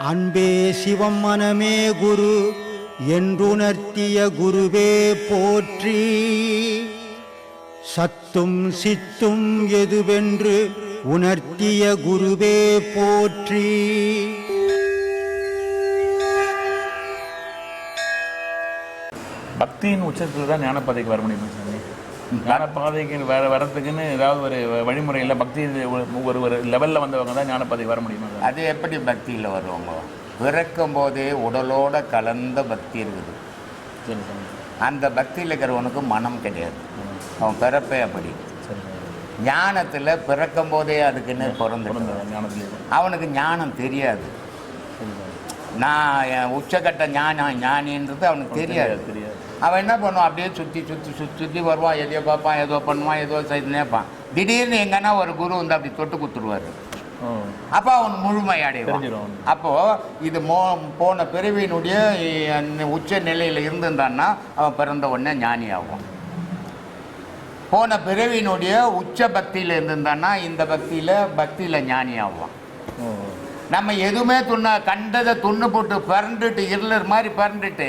அன்பே சிவம் மனமே குரு என்றுணர்த்திய குருவே போற்றி. சத்தும் சித்தும் எதுவென்று உணர்த்திய குருவே போற்றி. பக்தியின் உச்சத்தில் தான் ஞானப்பாதைக்கு வர முடியுமா சாமி? ஞானப்பாதைக்கு வரத்துக்குன்னு ஏதாவது ஒரு வழிமுறையில் பக்தி ஒரு லெவலில் வந்தவங்க தான் ஞானப்பாதைக்கு வர முடியுமா? அது எப்படி பக்தியில் வருவாங்க? பிறக்கும் போதே உடலோட கலந்த பக்தி இருக்குது. சரி சாமி. அந்த பக்தியில் இருக்கிறவனுக்கு மனம் கிடையாது, அவன் பிறப்பே அப்படி. ஞானத்தில் பிறக்கும் போதே அதுக்குன்னு பிறந்து அவனுக்கு ஞானம் தெரியாது. நான் என் உச்சக்கட்ட ஞானின்றது அவனுக்கு தெரியாது. அவன் என்ன பண்ணுவான், அப்படியே சுற்றி சுற்றி சுற்றி சுற்றி வருவான், எதையோ பார்ப்பான், ஏதோ பண்ணுவான், ஏதோ செய்துனேப்பான். திடீர்னு எங்கன்னா ஒரு குரு வந்து அப்படி தொட்டு கொடுத்துருவார். அப்போ அவன் முழுமை அடைவான். அப்போது இது போன பிறவியினுடைய உச்ச நிலையில் இருந்திருந்தான்னா அவன் பிறந்த உடனே ஞானி ஆகும். போன பிறவியினுடைய உச்ச பக்தியில் இருந்திருந்தான்னா இந்த பக்தியில் ஞானி ஆகும். நம்ம எதுவுமே கண்டதை துண்ணு போட்டு பிறண்டுட்டு இருளர் மாதிரி பிறண்டுட்டு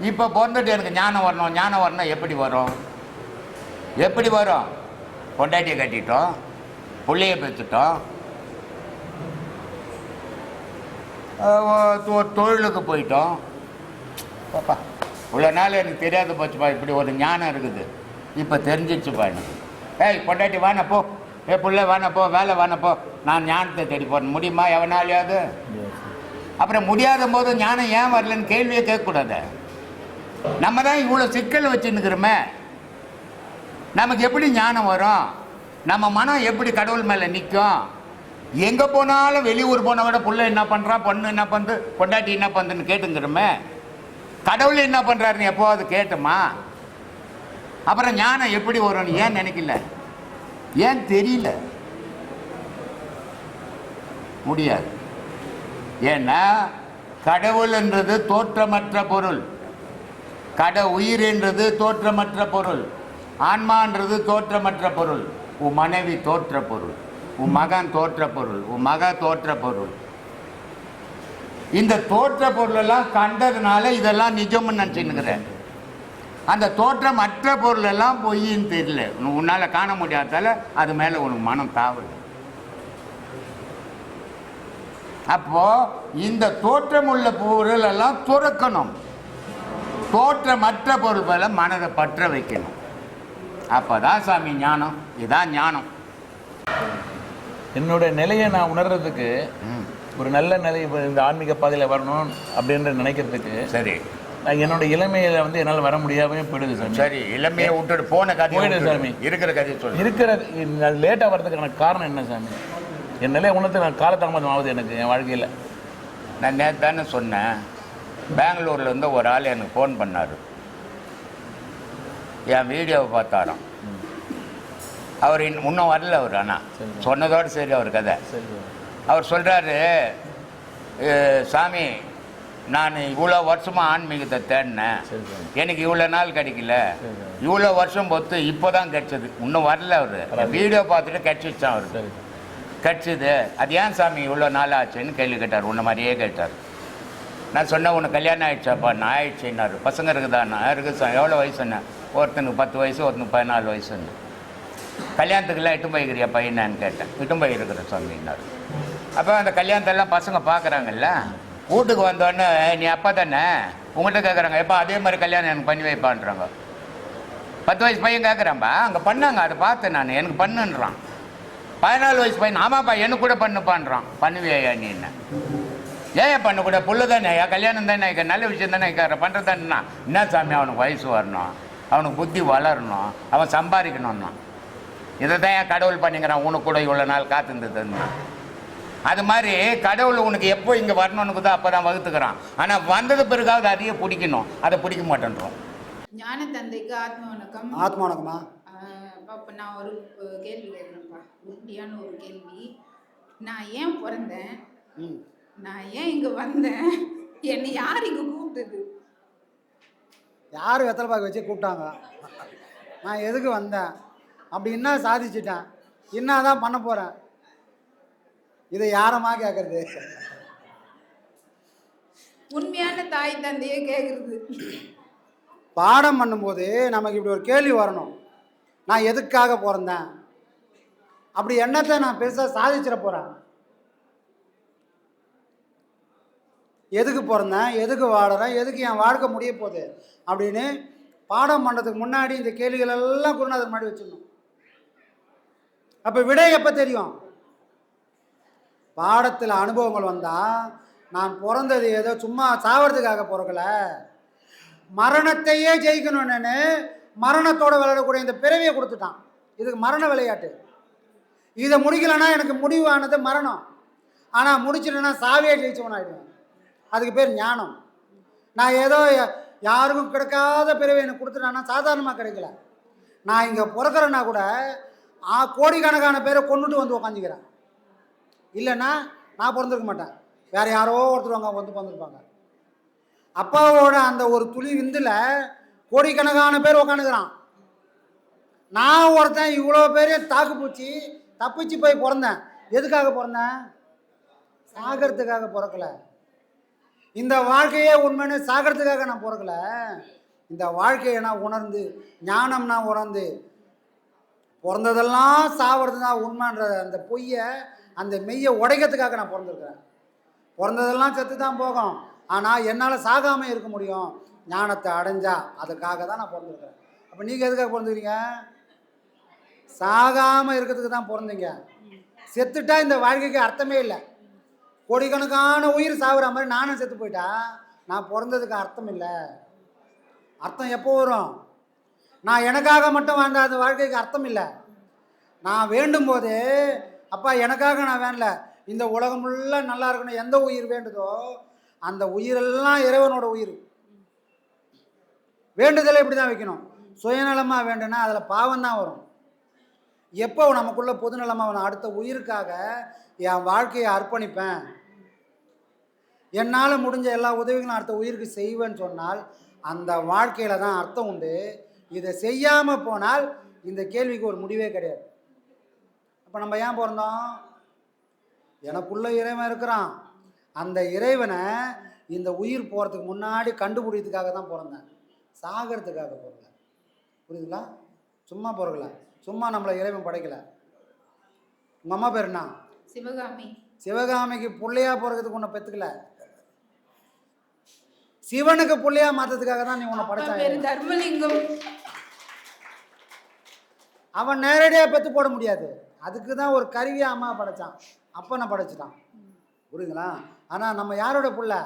இப்போ பிறந்துட்டு எனக்கு ஞானம் வரணும் எப்படி வரும்? எப்படி வரும்? பொண்டாட்டியை கட்டிட்டோம், பிள்ளைய பெற்றுட்டோம், தொழிலுக்கு போயிட்டோம். பாப்பா இவ்வளோ நாள் எனக்கு தெரியாத போச்சுப்பா, இப்படி ஒரு ஞானம் இருக்குது, இப்போ தெரிஞ்சிச்சுப்பா எனக்கு. ஏய் பொண்டாட்டி வானப்போ, புள்ள வானப்போ, வேலை வானப்போ, நான் ஞானத்தை தேடி போகிறேன். முடியுமா எவனாலையாவது? அப்புறம் முடியாத போது ஞானம் ஏன் வரலன்னு கேள்வியே கேட்கக்கூடாது. நம்ம தான் இவ்வளோ சிக்கல் வச்சுன்னுக்கிறோமே, நமக்கு எப்படி ஞானம் வரும்? நம்ம மனம் எப்படி கடவுள் மேலே நிற்கும்? எங்கே போனாலும் வெளியூர் போன விட புள்ள என்ன பண்ணுறான், பொண்ணு என்ன பண்ணுது, பொண்டாட்டி என்ன பண்ணுதுன்னு கேட்டுங்கிறோமே. கடவுள் என்ன பண்ணுறாருன்னு எப்போது கேட்டுமா? அப்புறம் ஞானம் எப்படி வரும்னு ஏன் நினைக்கல? ஏன் தெரியல? முடியாது. ஏன்னா கடவுள் என்றது தோற்றமற்ற பொருள், உயிர் என்றது தோற்றமற்ற பொருள், ஆன்மான்றது தோற்றமற்ற பொருள். உன் மனைவி தோற்ற பொருள், உன் மகன் தோற்ற பொருள், உன் மக தோற்ற பொருள். இந்த தோற்ற பொருளெல்லாம் கண்டதுனால இதெல்லாம் நிஜம்னு நினச்சின்னுக்கிறேன். அந்த தோற்றம் மற்ற பொருள் எல்லாம் பொய்ன்னு தெரியல, உன்னால் காண முடியாதால அது மேலே உனக்கு மனம் தாவல். அப்போ இந்த தோற்றம் உள்ள பொருள் எல்லாம் துறக்கணும், தோற்றமற்ற பொருள் மேல மனதை பற்ற வைக்கணும். அப்போதான் சாமி ஞானம். இதுதான் ஞானம். என்னோட நிலையை நான் உணர்றதுக்கு ஒரு நல்ல நிலை, இந்த ஆன்மீக பாதையில் வரணும் அப்படின்னு நினைக்கிறதுக்கு சரி, என்னோட இளமையில வந்து என்னால் வர முடியாமலே போயிடுது சாமி. சரி, இளமையை விட்டுட்டு போன கதை போயிடுது சாமி. இருக்கிற கதையை சொல்லு. அது லேட்டாக வர்றதுக்கான காரணம் என்ன சாமி? என் நிலையை உணர்த்து நான் காலதாமதம் ஆகுது எனக்கு என் வாழ்க்கையில். நான் நேற்று தானே சொன்னேன், பெங்களூர்லேருந்து ஒரு ஆள் எனக்கு ஃபோன் பண்ணார். என் வீடியோவை பார்த்தாராம். அவர் இன்னும் வரல. அவர் ஆனால் சொன்னதோடு சரி அவர் கதை. அவர் சொல்கிறாரு, சாமி நான் இவ்வளோ வருஷமாக ஆன்மீகத்தை தேடினேன், எனக்கு இவ்வளோ நாள் கிடைக்கல, இவ்வளோ வருஷம் பொறுத்து இப்போ தான் கிடச்சிது. இன்னும் வரல. அவர் வீடியோ பார்த்துட்டு கிடச்சிச்சான். அவருக்கு கிடச்சிது. அது ஏன் சாமி இவ்வளோ நாள் ஆச்சுன்னு கேள்வி கேட்டார். உன்ன மாதிரியே கேட்டார். நான் சொன்னேன், உனக்கு கல்யாணம் ஆகிடுச்சாப்பா? நான் ஆயிடுச்சுன்னாரு. பசங்க இருக்குதாண்ணா? இருக்குது சார். எவ்வளோ வயசுண்ணா? ஒருத்தனுக்கு 10 வயசு, ஒருத்தனுக்கு 14 வயசுன்னு. கல்யாணத்துக்கெல்லாம் இட்டும் போய்க்கிறியா பையனான்னு கேட்டேன். இட்டும் போய் இருக்கிற சாமின்னாரு. அப்போ அந்த கல்யாணத்தெல்லாம் பசங்க பார்க்குறாங்கல்ல, வீட்டுக்கு வந்தோடனே நீ அப்பா தானே, உங்கள்கிட்ட கேட்குறாங்க, எப்போ அதே மாதிரி கல்யாணம் எனக்கு பண்ணி வைப்பான்றாங்க. 10 வயசு பையன் கேட்குறான்பா, அங்கே பண்ணாங்க, அதை பார்த்தேன் நான், எனக்கு பண்ணுன்றான். 14 வயசு பையன், ஆமாப்பா எனக்கு கூட பண்ணுப்பான்றான். பண்ணுவியா நீ? என்ன ஏன் பண்ண கூட? புள்ள தானே, கல்யாணம் தானே, நல்ல விஷயம் தானே பண்ணுறது தானேண்ணா. என்ன சாமி, அவனுக்கு வயசு வரணும், அவனுக்கு புத்தி வளரணும், அவன் சம்பாதிக்கணும்னா. இதை தான் ஏன் கடவுள் பண்ணிக்கிறான், உனக்கு கூட இவ்வளோ நாள் காத்துருந்ததுன்னா. அது மாதிரி கடவுள் உனக்கு எப்போ இங்கே வரணும்னுக்கு தான் அப்போ தான் வகுத்துக்கிறான். ஆனால் வந்தது பிறகாவது அதையே பிடிக்கணும், அதை பிடிக்க மாட்டேன்றோம். ஞான தந்தைக்கு ஆத்ம வணக்கம். ஆத்ம வணக்கம்மா. இப்போ நான் ஒரு கேள்வி கேட்குறேன்ப்பா, உறுதியான ஒரு கேள்வி. நான் ஏன் பிறந்தேன், நான் ஏன் இங்கே வந்தேன், என்னை யார் இங்கே கூப்பிட்டது? யார் வெத்தலை பாக்கு வச்சு கூப்பிட்டாங்க? நான் எதுக்கு வந்தேன், அப்படி என்ன சாதிச்சிட்டேன், என்ன தான் பண்ண போகிறேன், இதை யாரம்மா கேட்குறது? உண்மையான தாய் தந்தையே கேட்குறது. பாடம் பண்ணும்போது நமக்கு இப்படி ஒரு கேள்வி வரணும், நான் எதுக்காக பிறந்தேன்? அப்படி என்னத்தை நான் பெருசாக சாதிச்சிட போகிறேன்? எதுக்கு பிறந்தேன், எதுக்கு வாழறேன், எதுக்கு என் வாழ்க்கை முடிய போகுது அப்படின்னு பாடம் பண்ணுறதுக்கு முன்னாடி இந்த கேள்விகள் எல்லாம் குருநாதர் முன்னாடி வச்சிடணும். அப்போ விடை எப்போ தெரியும்? பாடத்தில் அனுபவங்கள் வந்தால் நான் பிறந்தது ஏதோ சும்மா சாவறதுக்காக பிறக்கல, மரணத்தையே ஜெயிக்கணும்னு மரணத்தோட விளையாடக்கூடிய இந்த பிறவியை கொடுத்துட்டான். இதுக்கு மரண விளையாட்டு. இதை முடிக்கலைன்னா எனக்கு முடிவானது மரணம். ஆனால் முடிச்சிட்டேன்னா சாவியே ஜெயிச்சவன் ஆகிடுவேன். அதுக்கு பேர் ஞானம். நான் ஏதோ யாருக்கும் கிடைக்காத பிறவை எனக்கு கொடுத்துட்டான்னா சாதாரணமாக கிடைக்கல. நான் இங்கே பிறக்கிறேன்னா கூட கோடிக்கணக்கான பேரை கொண்டுட்டு வந்து உக்காந்துக்கிறேன். இல்லைன்னா நான் பிறந்திருக்க மாட்டேன், வேறு யாரோ ஒருத்தர் வந்து பிறந்திருப்பாங்க. அப்பாவோட அந்த ஒரு துளி விந்தில் கோடிக்கணக்கான பேர் உக்காந்துக்கிறான். நான் ஒருத்தன் இவ்வளோ பேரையும் தாக்கு பூச்சி தப்பிச்சு போய் பிறந்தேன். எதுக்காக பிறந்தேன்? சாகிறதுக்காக பிறக்கல. இந்த வாழ்க்கையே உண்மைன்னு சாகிறதுக்காக நான் பிறக்கல. இந்த வாழ்க்கையை நான் உணர்ந்து, ஞானம் நான் உணர்ந்து, பிறந்ததெல்லாம் சாவது தான் உண்மைன்ற அந்த பொய்யை, அந்த மெய்யை உடைக்கிறதுக்காக நான் பிறந்திருக்கிறேன். பிறந்ததெல்லாம் செத்து தான் போகும், ஆனால் என்னால் சாகாமல் இருக்க முடியும் ஞானத்தை அடைஞ்சா. அதுக்காக தான் நான் பிறந்திருக்கிறேன். அப்போ நீங்கள் எதுக்காக பிறந்துக்கிறீங்க? சாகாமல் இருக்கிறதுக்கு தான் பிறந்தீங்க. செத்துட்டா இந்த வாழ்க்கைக்கு அர்த்தமே இல்லை. கோடிக்கணக்கான உயிர் சாகுற மாதிரி நானும் செத்து போயிட்டா நான் பிறந்ததுக்கு அர்த்தம் இல்லை. அர்த்தம் எப்போ வரும்? நான் எனக்காக மட்டும் வாழ்ந்த அந்த வாழ்க்கைக்கு அர்த்தம் இல்லை. நான் வேண்டும் போது அப்பா எனக்காக நான் வேண்டல, இந்த உலகம் ஃபுல்லாக நல்லா இருக்கணும் எந்த உயிர் வேண்டுதோ அந்த உயிரெல்லாம் இறைவனோட உயிர். வேண்டுதலை இப்படி தான் வைக்கணும். சுயநலமாக வேண்டுனா அதில் பாவம் தான் வரும். எப்போ நமக்குள்ள பொதுநலமாக நான் அடுத்த உயிருக்காக என் வாழ்க்கையை அர்ப்பணிப்பேன், என்னால் முடிஞ்ச எல்லா உதவிகளும் அடுத்த உயிருக்கு செய்வேன்னு சொன்னால் அந்த வாழ்க்கையில் தான் அர்த்தம் உண்டு. இதை செய்யாமல் போனால் இந்த கேள்விக்கு ஒரு முடிவே கிடையாது. அப்போ நம்ம ஏன் பிறந்தோம்? எனக்குள்ள இறைவன் இருக்கிறான். அந்த இறைவனை இந்த உயிர் போகிறதுக்கு முன்னாடி கண்டுபிடிக்கிறதுக்காக தான் பிறந்தேன், சாகிறதுக்காக பிறக்கல. புரியுதுங்களா? சும்மா பிறக்கல, சும்மா நம்மளை இறைவன் படைக்கலை. உங்கள் அம்மா பேர் என்ன? சிவகாமி. சிவகாமிக்கு பிள்ளையா பிறக்கிறதுக்கு உன்னை பெற்றுக்கல, சிவனுக்கு பிள்ளையா மாற்றதுக்காக தான் நீ உன்னை படைச்சான். தர்மலிங்கம். அவன் நேரடியாக பெற்று போட முடியாது, அதுக்கு தான் ஒரு கருவியாக அம்மா படைச்சான், அப்பனை படைச்சிட்டான். புரியுதுங்களா? ஆனால் நம்ம யாரோட பிள்ளை?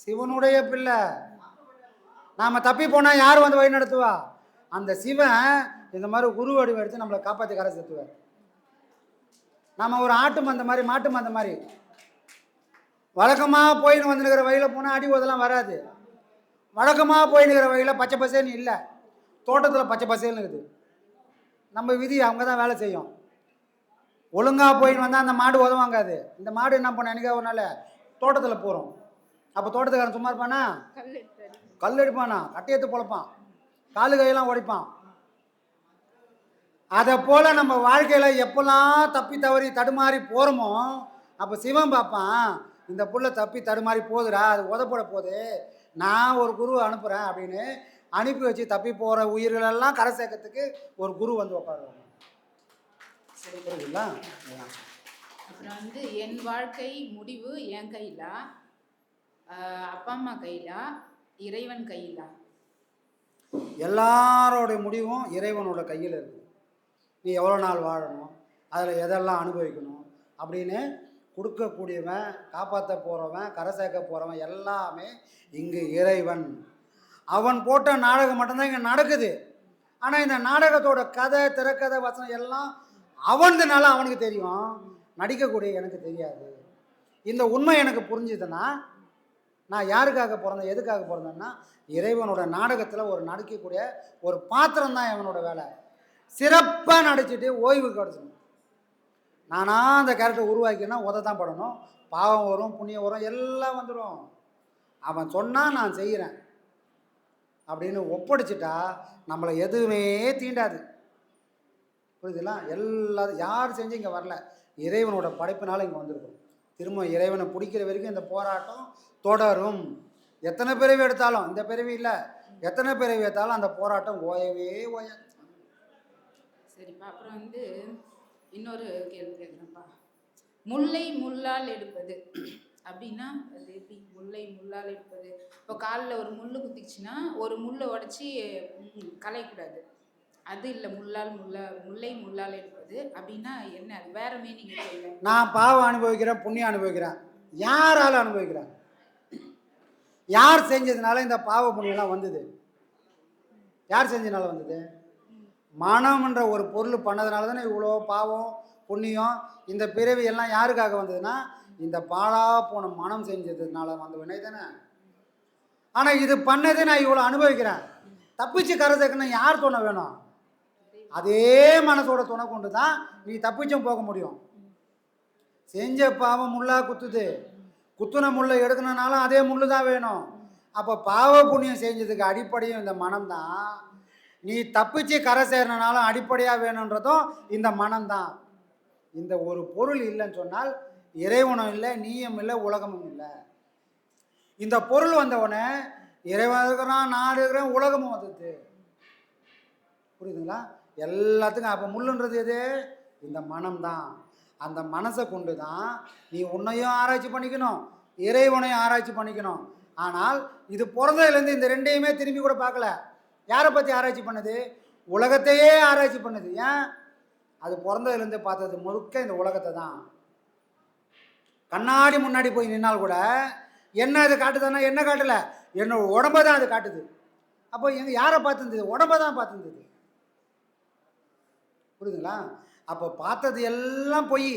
சிவனுடைய பிள்ளை. நாம் தப்பி போனால் யார் வந்து வழி நடத்துவா? அந்த சிவன் இந்த மாதிரி குரு வடிவம் எடுத்து நம்மளை காப்பாற்றி கரை சேர்த்துவார். நம்ம ஒரு ஆட்டு மந்த மாதிரி, மாட்டு மந்த மாதிரி வழக்கமாக போயின்னு வந்துருக்கிற வழியில் போனால் அடி ஓதெல்லாம் வராது. வழக்கமாக போயின்னுக்கிற வழியில் பச்சை பசேன்னு இல்லை, தோட்டத்தில் பச்சை பசேன்னு இருக்குது. நம்ம விதி அவங்க தான் வேலை செய்யும். ஒழுங்காக போயின்னு வந்தால் அந்த மாடு உதவாங்காது. இந்த மாடு என்ன பண்ண எனக்கே ஒரு நாள் தோட்டத்தில் போகிறோம். அப்போ தோட்டத்துக்காரன் சும்மா இருப்பானா? கல் எடுப்பானா, கட்டையத்து பொழப்பான், காலு கையெல்லாம் உடைப்பான். அதை போல் நம்ம வாழ்க்கையில் எப்போல்லாம் தப்பி தவறி தடுமாறி போகிறோமோ அப்போ சிவன் பார்ப்பான், இந்த புள்ள தப்பி தடுமாறி போகுதுடா, அது உதப்பட போகுது, நான் ஒரு குரு அனுப்புகிறேன் அப்படின்னு அனுப்பி வச்சு தப்பி போகிற உயிர்களெல்லாம் கரை சேர்க்கறதுக்கு ஒரு குரு வந்து உட்காருவாங்க. சரிங்களா? அப்புறம் வந்து என் வாழ்க்கை முடிவு என் கையில், அப்பா அம்மா கையில், இறைவன் கையில். எல்லாரோடைய முடிவும் இறைவனோட கையில் இருக்குது. நீ எவ்வளோ நாள் வாழணும், அதில் எதெல்லாம் அனுபவிக்கணும் அப்படின்னு கொடுக்கக்கூடியவன், காப்பாற்ற போகிறவன், கரை சேர்க்க போகிறவன் எல்லாமே இங்கு இறைவன். அவன் போட்ட நாடகம் மட்டும்தான் இங்கே நடக்குது. ஆனால் இந்த நாடகத்தோட கதை, திரைக்கதை, வசனம் எல்லாம் அவனதுனால அவனுக்கு தெரியும், நடிக்கக்கூடிய எனக்கு தெரியாது. இந்த உண்மை எனக்கு புரிஞ்சுதுன்னா நான் யாருக்காக பிறந்தேன், எதுக்காக பிறந்தேன்னா இறைவனோட நாடகத்தில் ஒரு நடிக்கக்கூடிய ஒரு பாத்திரம் தான் இவனோட வேலை. சிறப்பாக நடிச்சுட்டு ஓய்வு கிடச்சிடும். நானாக அந்த கேரக்டர் உருவாக்கினா உத தான் படணும், பாவம் வரும், புண்ணியம் வரும், எல்லாம் வந்துடும். அவன் சொன்னால் நான் செய்கிறேன் அப்படின்னு ஒப்படைச்சிட்டா நம்மளை எதுவுமே தீண்டாது. புரியுதுங்களா? எல்லாரும் யார் செஞ்சு இங்கே வரல, இறைவனோட படைப்பினால இங்கே வந்திருக்கும். திரும்ப இறைவனை பிடிக்கிற வரைக்கும் இந்த போராட்டம் தொடரும். எத்தனை பிறவி எடுத்தாலும், இந்த பிறவி இல்லை, எத்தனை பிறவி எடுத்தாலும் அந்த போராட்டம் ஓயவே ஓயாது. சரிப்பா. அப்புறம் வந்து இன்னொரு கேள்வி கேட்குறேன்ப்பா. முல்லை முள்ளால் எடுப்பது அப்படின்னா அது எப்படி? முல்லை முள்ளால் எடுப்பது, இப்போ காலில் ஒரு முள் குத்திச்சுன்னா ஒரு முள்ளை உடச்சி களையக்கூடாது, அது இல்லை. முல்லை முள்ளால் எடுப்பது அப்படின்னா என்ன? அது வேற மீனிங் இல்லை. நான் பாவம் அனுபவிக்கிறேன், புண்ணியம் அனுபவிக்கிறேன். யாரால் அனுபவிக்கிறேன்? யார் செஞ்சதுனால இந்த பாவ புண்ணியம்லாம் வந்தது? யார் செஞ்சதுனால வந்தது? மனம்ன்ற ஒரு பொருள் பண்ணதுனால தானே இவ்வளோ பாவம் புண்ணியம். இந்த பிறவி எல்லாம் யாருக்காக வந்ததுன்னா இந்த பாழா போன மனம் செஞ்சதுனால வந்த வினை தானே. ஆனால் இது பண்ணதே நான் இவ்வளோ அனுபவிக்கிறேன். தப்பிச்சு கரை சேர்க்கணும் யார் துணை வேணும்? அதே மனசோட துணை கொண்டு தான் நீ தப்பிச்சும் போக முடியும். செஞ்ச பாவம் முள்ளா குத்துது, குத்துன முள்ளை எடுக்கணுனாலும் அதே முள்ளு தான் வேணும். அப்போ பாவ புண்ணியம் செஞ்சதுக்கு அடிப்படையும் இந்த மனம்தான். நீ தப்பிச்சு கரை சேரனாலும் அடிப்படையாக வேணுன்றதும் இந்த மனம்தான். இந்த ஒரு பொருள் இல்லைன்னு சொன்னால் இறைவனும் இல்லை, நீயும் இல்லை, உலகமும் இல்லை. இந்த பொருள் வந்தவொடனே இறைவன் இருக்கிறான், நான் இருக்கிறேன், உலகமும் வந்தது. புரியுதுங்களா? எல்லாத்துக்கும் அப்போ முள்ளுன்றது எது? இந்த மனம்தான். அந்த மனசை கொண்டு தான் நீ உன்னையும் ஆராய்ச்சி பண்ணிக்கணும், இறைவனையும் ஆராய்ச்சி பண்ணிக்கணும். ஆனால் இது பிறந்ததுலேருந்து இந்த ரெண்டையுமே திரும்பி கூட பார்க்கல. யாரை பற்றி ஆராய்ச்சி பண்ணுது? உலகத்தையே ஆராய்ச்சி பண்ணுது. ஏன்? அது பிறந்ததுலேருந்து பார்த்தது முழுக்க இந்த உலகத்தை தான். கண்ணாடி முன்னாடி போய் நின்னால் கூட என்ன அது காட்டுதுன்னா என்ன காட்டலை, என்னோட உடம்பை தான் அது காட்டுது. அப்போ எங்கள் யாரை பார்த்துருந்தது? உடம்பை தான் பார்த்துருந்தது. புரியுதுங்களா? அப்போ பார்த்தது எல்லாம் பொய்,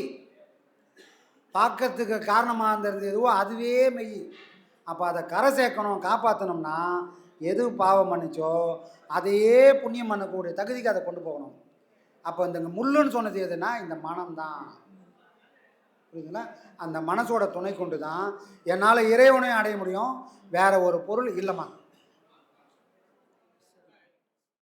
பார்க்கறதுக்கு காரணமாக இருந்தது எதுவோ அதுவே மெய். அப்போ அதை கரை சேர்க்கணும், காப்பாற்றணும்னா எது பாவம் பண்ணிச்சோ அதையே புண்ணியம் பண்ணக்கூடிய தகுதிக்கு அதை கொண்டு போகணும். அப்போ இந்த முள்ளுன்னு சொன்னது எதுனா இந்த மனம்தான். புரியுதுங்களா? அந்த மனசோட துணை கொண்டு தான் என்னால் இறைவனையும் அடைய முடியும். வேற ஒரு பொருள் இல்லைம்மா.